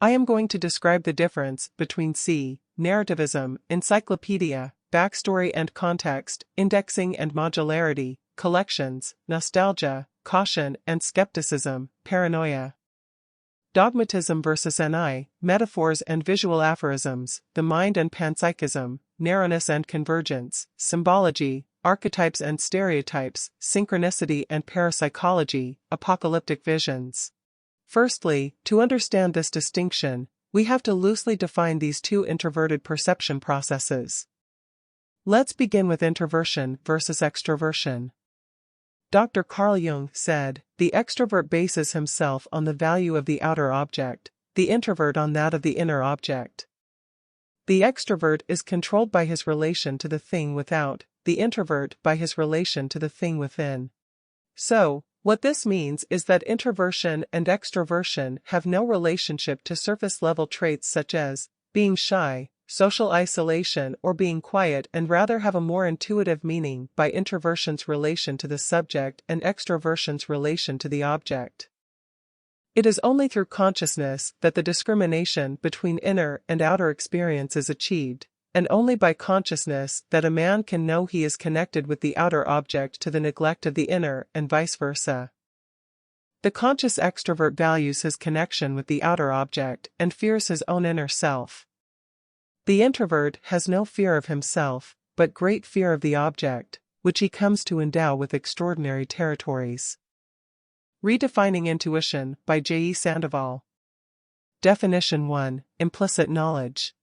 I am going to describe the difference between narrativism, encyclopedia, backstory and context, indexing and modularity, collections, nostalgia, caution and skepticism, paranoia. Dogmatism versus metaphors and visual aphorisms, the mind and panpsychism, narrowness and convergence, symbology, archetypes and stereotypes, synchronicity and parapsychology, apocalyptic visions. Firstly, to understand this distinction, we have to loosely define these two introverted perception processes. Let's begin with introversion versus extroversion. Dr. Carl Jung said, "The extrovert bases himself on the value of the outer object, the introvert on that of the inner object." The extrovert is controlled by his relation to the thing without, the introvert by his relation to the thing within. So, what this means is that introversion and extroversion have no relationship to surface-level traits such as being shy, social isolation or being quiet, and rather have a more intuitive meaning by introversion's relation to the subject and extroversion's relation to the object. It is only through consciousness that the discrimination between inner and outer experience is achieved, and only by consciousness that a man can know he is connected with the outer object to the neglect of the inner and vice versa. The conscious extrovert values his connection with the outer object and fears his own inner self. The introvert has no fear of himself, but great fear of the object, which he comes to endow with extraordinary territories. Redefining Intuition by J. E. Sandoval. Definition 1. Implicit knowledge.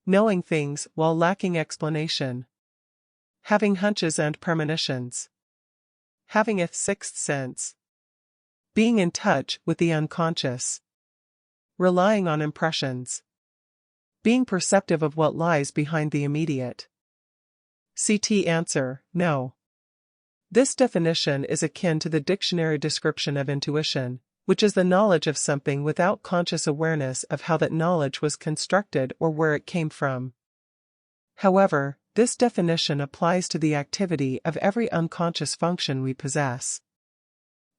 Knowing things while lacking explanation. Having hunches and premonitions. Having a sixth sense. Being in touch with the unconscious. Relying on impressions. Being perceptive of what lies behind the immediate. CT answer, no. This definition is akin to the dictionary description of intuition, which is the knowledge of something without conscious awareness of how that knowledge was constructed or where it came from. However, this definition applies to the activity of every unconscious function we possess.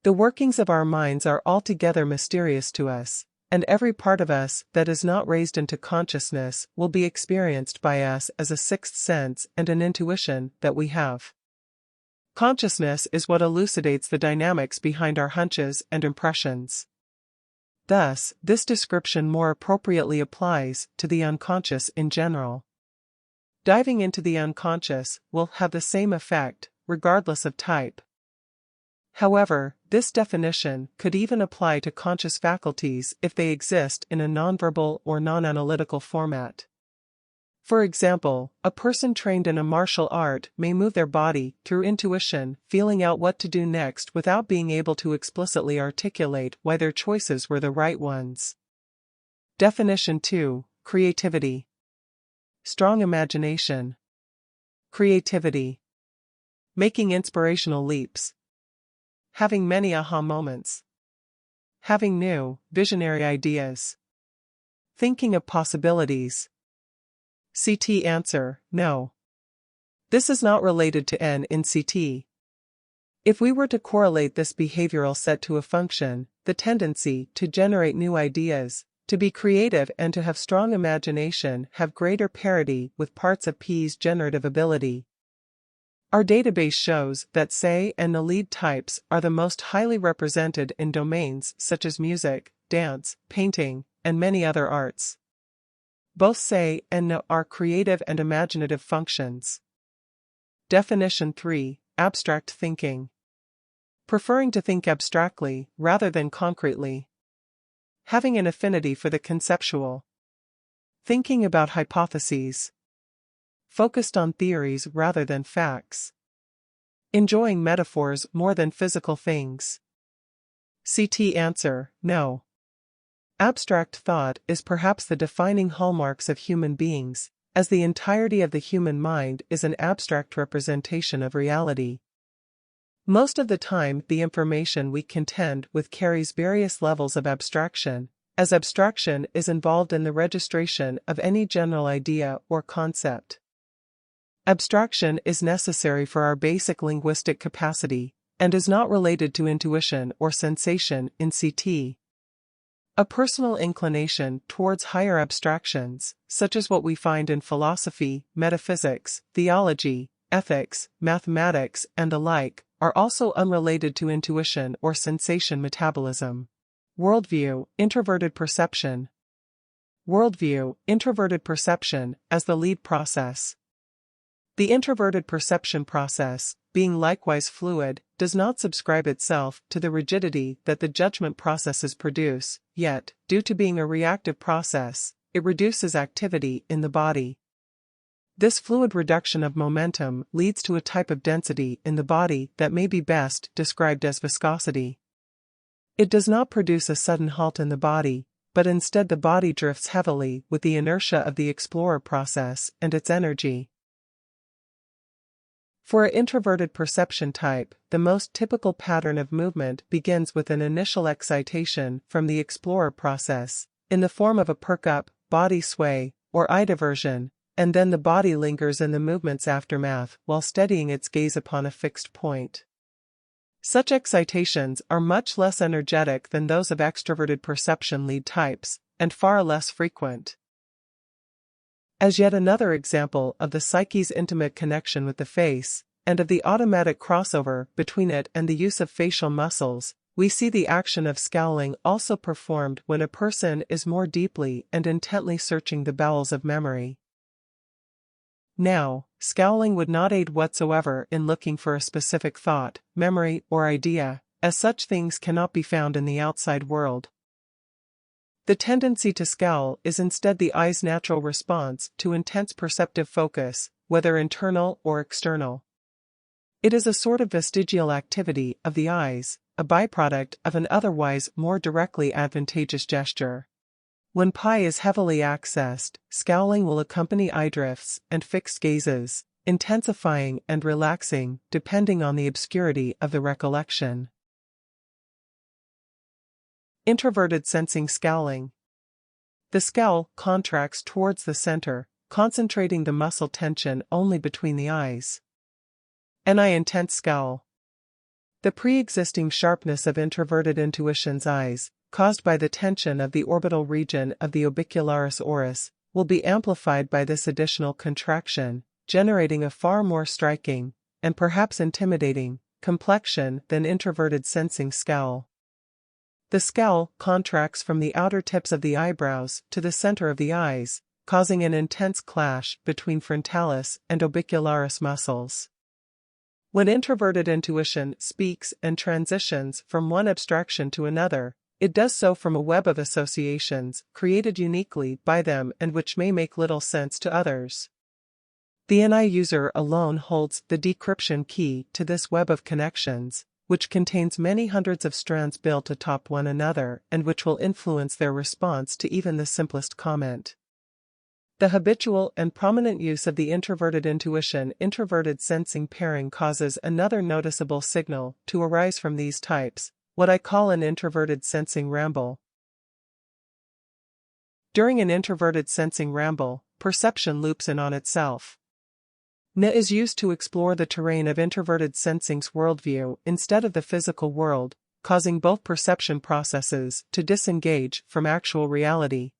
The workings of our minds are altogether mysterious to us, and every part of us that is not raised into consciousness will be experienced by us as a sixth sense and an intuition that we have. Consciousness is what elucidates the dynamics behind our hunches and impressions. Thus, this description more appropriately applies to the unconscious in general. Diving into the unconscious will have the same effect, regardless of type. However, this definition could even apply to conscious faculties if they exist in a nonverbal or non-analytical format. For example, a person trained in a martial art may move their body through intuition, feeling out what to do next without being able to explicitly articulate why their choices were the right ones. Definition 2. Creativity. Strong imagination. Creativity. Making inspirational leaps. Having many aha moments. Having new, visionary ideas. Thinking of possibilities. CT answer, no. This is not related to N in CT. If we were to correlate this behavioral set to a function, the tendency to generate new ideas, to be creative and to have strong imagination have greater parity with parts of P's generative ability. Our database shows that SE and NA lead types are the most highly represented in domains such as music, dance, painting, and many other arts. Both SE and NA are creative and imaginative functions. Definition 3. Abstract thinking. Preferring to think abstractly rather than concretely. Having an affinity for the conceptual. Thinking about hypotheses. Focused on theories rather than facts. Enjoying metaphors more than physical things. CT answer, no. Abstract thought is perhaps the defining hallmarks of human beings, as the entirety of the human mind is an abstract representation of reality. Most of the time, the information we contend with carries various levels of abstraction, as abstraction is involved in the registration of any general idea or concept. Abstraction is necessary for our basic linguistic capacity, and is not related to intuition or sensation in CT. A personal inclination towards higher abstractions, such as what we find in philosophy, metaphysics, theology, ethics, mathematics, and the like, are also unrelated to intuition or sensation metabolism. Worldview, introverted perception. Worldview, introverted perception, as the lead process. The introverted perception process, being likewise fluid, does not subscribe itself to the rigidity that the judgment processes produce, yet, due to being a reactive process, it reduces activity in the body. This fluid reduction of momentum leads to a type of density in the body that may be best described as viscosity. It does not produce a sudden halt in the body, but instead the body drifts heavily with the inertia of the explorer process and its energy. For an introverted perception type, the most typical pattern of movement begins with an initial excitation from the explorer process, in the form of a perk-up, body sway, or eye diversion, and then the body lingers in the movement's aftermath while steadying its gaze upon a fixed point. Such excitations are much less energetic than those of extroverted perception lead types, and far less frequent. As yet another example of the psyche's intimate connection with the face, and of the automatic crossover between it and the use of facial muscles, we see the action of scowling also performed when a person is more deeply and intently searching the bowels of memory. Now, scowling would not aid whatsoever in looking for a specific thought, memory, or idea, as such things cannot be found in the outside world. The tendency to scowl is instead the eye's natural response to intense perceptive focus, whether internal or external. It is a sort of vestigial activity of the eyes, a byproduct of an otherwise more directly advantageous gesture. When pi is heavily accessed, scowling will accompany eye drifts and fixed gazes, intensifying and relaxing depending on the obscurity of the recollection. Introverted sensing scowling. The scowl contracts towards the center, concentrating the muscle tension only between the eyes. An eye-intense scowl. The pre-existing sharpness of introverted intuition's eyes, caused by the tension of the orbital region of the orbicularis oris, will be amplified by this additional contraction, generating a far more striking, and perhaps intimidating, complexion than introverted sensing scowl. The scowl contracts from the outer tips of the eyebrows to the center of the eyes, causing an intense clash between frontalis and orbicularis muscles. When introverted intuition speaks and transitions from one abstraction to another, it does so from a web of associations created uniquely by them and which may make little sense to others. The NI user alone holds the decryption key to this web of connections, which contains many hundreds of strands built atop one another and which will influence their response to even the simplest comment. The habitual and prominent use of the introverted intuition-introverted sensing pairing causes another noticeable signal to arise from these types, what I call an introverted sensing ramble. During an introverted sensing ramble, perception loops in on itself. N is used to explore the terrain of introverted sensing's worldview instead of the physical world, causing both perception processes to disengage from actual reality.